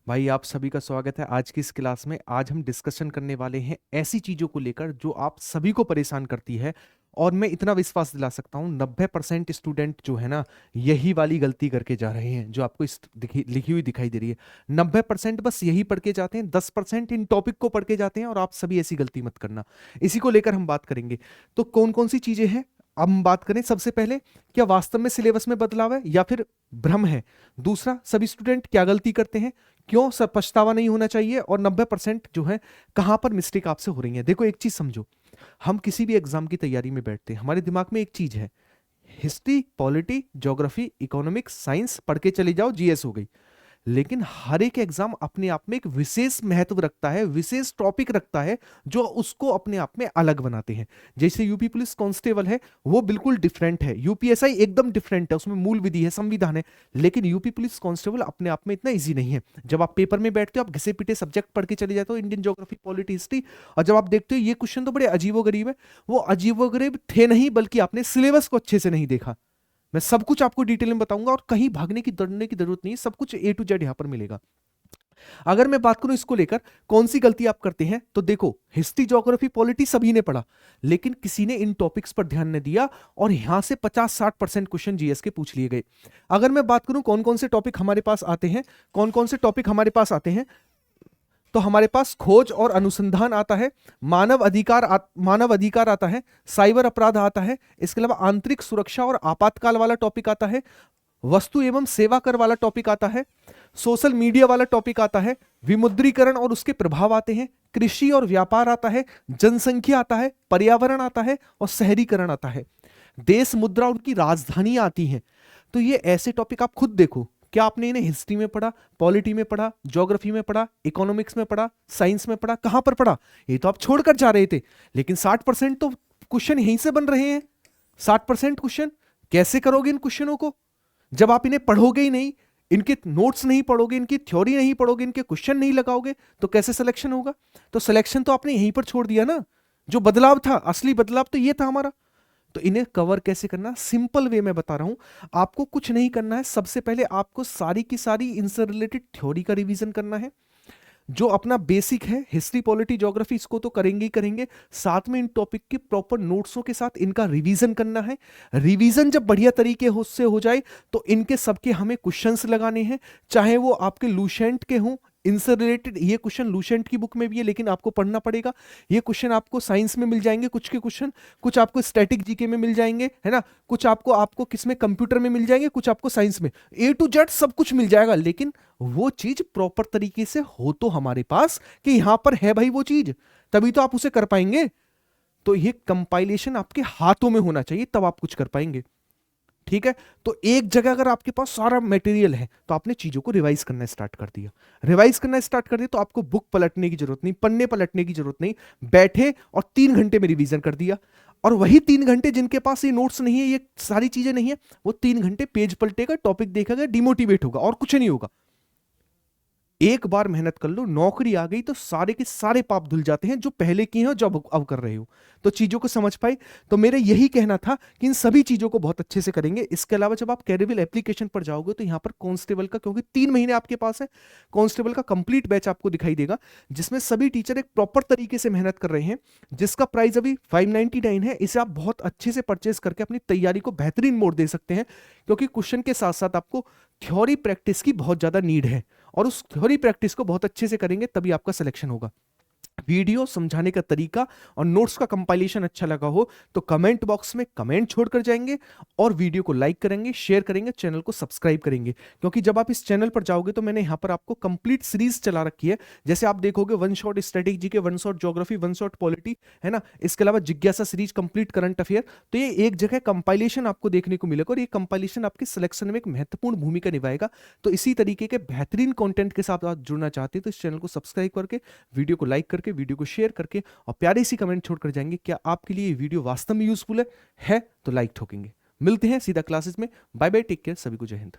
भाई आप सभी का स्वागत है आज की इस क्लास में। आज हम डिस्कशन करने वाले हैं ऐसी चीजों को लेकर जो आप सभी को परेशान करती है। और मैं इतना विश्वास दिला सकता हूँ 90% स्टूडेंट जो है ना यही वाली गलती करके जा रहे हैं जो आपको इस लिखी हुई दिखाई दे रही है। 90% बस यही पढ़ के जाते हैं, 10% इन टॉपिक को पढ़ के जाते हैं और आप सभी ऐसी गलती मत करना। इसी को लेकर हम बात करेंगे। तो कौन कौन सी चीजें हैं अब हम बात करें। सबसे पहले, क्या वास्तव में सिलेबस में बदलाव है या फिर भ्रम है। दूसरा, सभी स्टूडेंट क्या गलती करते हैं, क्यों सब पछतावा नहीं होना चाहिए। और 90% जो है कहां पर मिस्टेक आपसे हो रही है। देखो एक चीज समझो, हम किसी भी एग्जाम की तैयारी में बैठते हैं, हमारे दिमाग में एक चीज है, history, polity, geography, economics, science पढ़ के चले जाओ, जीएस हो गई। लेकिन हर एक एग्जाम अपने आप में एक विशेष महत्व रखता है, विशेष टॉपिक रखता है जो उसको अपने आप में अलग बनाते हैं। जैसे यूपी पुलिस कांस्टेबल है, वो बिल्कुल डिफरेंट है। यूपीएसआई एकदम डिफरेंट है, उसमें मूल विधि है, संविधान है। लेकिन यूपी पुलिस कांस्टेबल अपने आप में इतना इजी नहीं है। जब आप पेपर में बैठते हो, आप घिसे पिटे सब्जेक्ट पढ़ के चले जाते हो, इंडियन ज्योग्राफी, पॉलिटी, हिस्ट्री, और जब आप देखते हो ये क्वेश्चन तो बड़े अजीबोगरीब है, वो अजीबोगरीब थे नहीं, बल्कि आपने सिलेबस को अच्छे से नहीं देखा। मैं सब कुछ आपको डिटेल में बताऊंगा और कहीं भागने की दौड़ने की जरूरत नहीं है, सब कुछ ए टू जेड यहां पर मिलेगा। अगर मैं बात करूं इसको लेकर कौन सी गलती आप करते हैं, तो देखो हिस्ट्री, ज्योग्राफी, पॉलिटी सभी ने पढ़ा, लेकिन किसी ने इन टॉपिक्स पर ध्यान नहीं दिया और यहां से 50-60% क्वेश्चन जीएस के पूछ लिए गए। अगर मैं बात करूं कौन कौन से टॉपिक हमारे पास आते हैं, कौन कौन से टॉपिक हमारे पास आते हैं, तो हमारे पास खोज और अनुसंधान आता है, मानव अधिकार आता है, साइबर अपराध आता है, इसके अलावा आंतरिक सुरक्षा और आपातकाल वाला टॉपिक आता है, वस्तु एवं सेवा कर वाला टॉपिक आता है, सोशल मीडिया वाला टॉपिक आता है, विमुद्रीकरण और उसके प्रभाव आते हैं, कृषि और व्यापार आता है, जनसंख्या आता है, पर्यावरण आता है और शहरीकरण आता है, देश मुद्रा उनकी राजधानी आती है। तो ये ऐसे टॉपिक आप खुद देखो, क्या आपने इन्हें हिस्ट्री में पढ़ा, पॉलिटी में पढ़ा, ज्योग्राफी में पढ़ा, इकोनॉमिक्स में पढ़ा, साइंस में पढ़ा, कहां पर पढ़ा। ये तो आप छोड़कर जा रहे थे। लेकिन 60% तो क्वेश्चन यहीं से बन रहे हैं। 60% क्वेश्चन कैसे करोगे इन क्वेश्चनों को, जब आप इन्हें पढ़ोगे ही नहीं, इनके नोट्स नहीं पढ़ोगे, इनकी थ्योरी नहीं पढ़ोगे, इनके क्वेश्चन नहीं लगाओगे, तो कैसे सिलेक्शन होगा। तो सिलेक्शन तो आपने यहीं पर छोड़ दिया ना। जो बदलाव था, असली बदलाव तो ये था हमारा। तो इन्हें कवर कैसे करना, सिंपल वे में बता रहा हूं। आपको कुछ नहीं करना है, सबसे पहले आपको सारी की सारी इनसे रिलेटेड थ्योरी का रिवीजन करना है। जो अपना बेसिक है, हिस्ट्री, पॉलिटी, ज्योग्राफी, इसको तो करेंगे ही करेंगे, साथ में इन टॉपिक के प्रॉपर नोट्सों के साथ इनका रिवीजन करना है। रिवीजन जब बढ़िया तरीके से हो जाए तो इनके सबके हमें क्वेश्चंस लगाने हैं, चाहे वो आपके लूसेंट के हों। इनसे रिलेटेड ये क्वेश्चन लूसेंट की बुक में भी है, लेकिन आपको पढ़ना पड़ेगा। ये क्वेश्चन आपको साइंस में मिल जाएंगे, कुछ के क्वेश्चन, कुछ आपको स्टैटिक जीके में मिल जाएंगे, है ना, कुछ आपको आपको किस में, कंप्यूटर में मिल जाएंगे, कुछ आपको साइंस में, ए टू जेड सब कुछ मिल जाएगा। लेकिन वो चीज प्रॉपर तरीके से हो तो हमारे पास कि यहां पर है भाई वो चीज, तभी तो आप उसे कर पाएंगे। तो ये कंपाइलेशन आपके हाथों में होना चाहिए, तब आप कुछ कर पाएंगे। ठीक है, तो एक जगह अगर आपके पास सारा मटेरियल है तो आपने चीजों को रिवाइज करना स्टार्ट कर दिया। रिवाइज करना स्टार्ट कर दिया तो आपको बुक पलटने की जरूरत नहीं, पन्ने पलटने की जरूरत नहीं, बैठे और 3 घंटे में रिवीजन कर दिया। और वही 3 घंटे जिनके पास ये नोट्स नहीं है, ये सारी चीजें नहीं है, वो 3 घंटे पेज पलटेगा, टॉपिक देखेगा, डिमोटिवेट होगा और कुछ नहीं होगा। एक बार मेहनत कर लो, नौकरी आ गई तो सारे के सारे पाप धुल जाते हैं जो पहले किए हैं और जो अब कर रहे हो। तो चीजों को समझ पाए। तो मेरे यही कहना था कि इन सभी चीजों को बहुत अच्छे से करेंगे। इसके अलावा जब आप कैरियर एप्लीकेशन पर जाओगे तो यहां पर कांस्टेबल का, क्योंकि 3 महीने आपके पास है, कांस्टेबल का कंप्लीट बैच आपको दिखाई देगा, जिसमें सभी टीचर एक प्रॉपर तरीके से मेहनत कर रहे हैं, जिसका प्राइस अभी 599 है। इसे आप बहुत अच्छे से परचेज करके अपनी तैयारी को बेहतरीन मोड़ दे सकते हैं, क्योंकि क्वेश्चन के साथ साथ आपको थ्योरी प्रैक्टिस की बहुत ज्यादा नीड है। और उस थ्योरी प्रैक्टिस को बहुत अच्छे से करेंगे तभी आपका सिलेक्शन होगा। वीडियो समझाने का तरीका और नोट्स का कंपाइलेशन अच्छा लगा हो तो कमेंट बॉक्स में कमेंट छोड़कर जाएंगे और वीडियो को लाइक करेंगे, शेयर करेंगे, चैनल को सब्सक्राइब करेंगे। क्योंकि जब आप इस चैनल पर जाओगे तो मैंने यहां पर आपको कंप्लीट सीरीज चला रखी है। जैसे आप देखोगे, वन शॉट स्ट्रेटेजी के, one shot geography, one shot polity, है ना, इसके अलावा जिज्ञासा सीरीज, कंप्लीट करंट अफेयर। तो ये एक जगह कंपाइलेशन आपको देखने को मिलेगा और ये कंपाइलेशन आपके सिलेक्शन में एक महत्वपूर्ण भूमिका निभाएगा। तो इसी तरीके के बेहतरीन कंटेंट के साथ आप जुड़ना चाहते हैं तो इस चैनल को सब्सक्राइब करके, वीडियो को लाइक करके, वीडियो को शेयर करके और प्यारे सी कमेंट छोड़कर जाएंगे। क्या आपके लिए ये वीडियो वास्तव में यूजफुल है तो लाइक ठोकेंगे। मिलते हैं सीधा क्लासेस में। बाय बाय, टेक केयर, सभी को जय हिंद।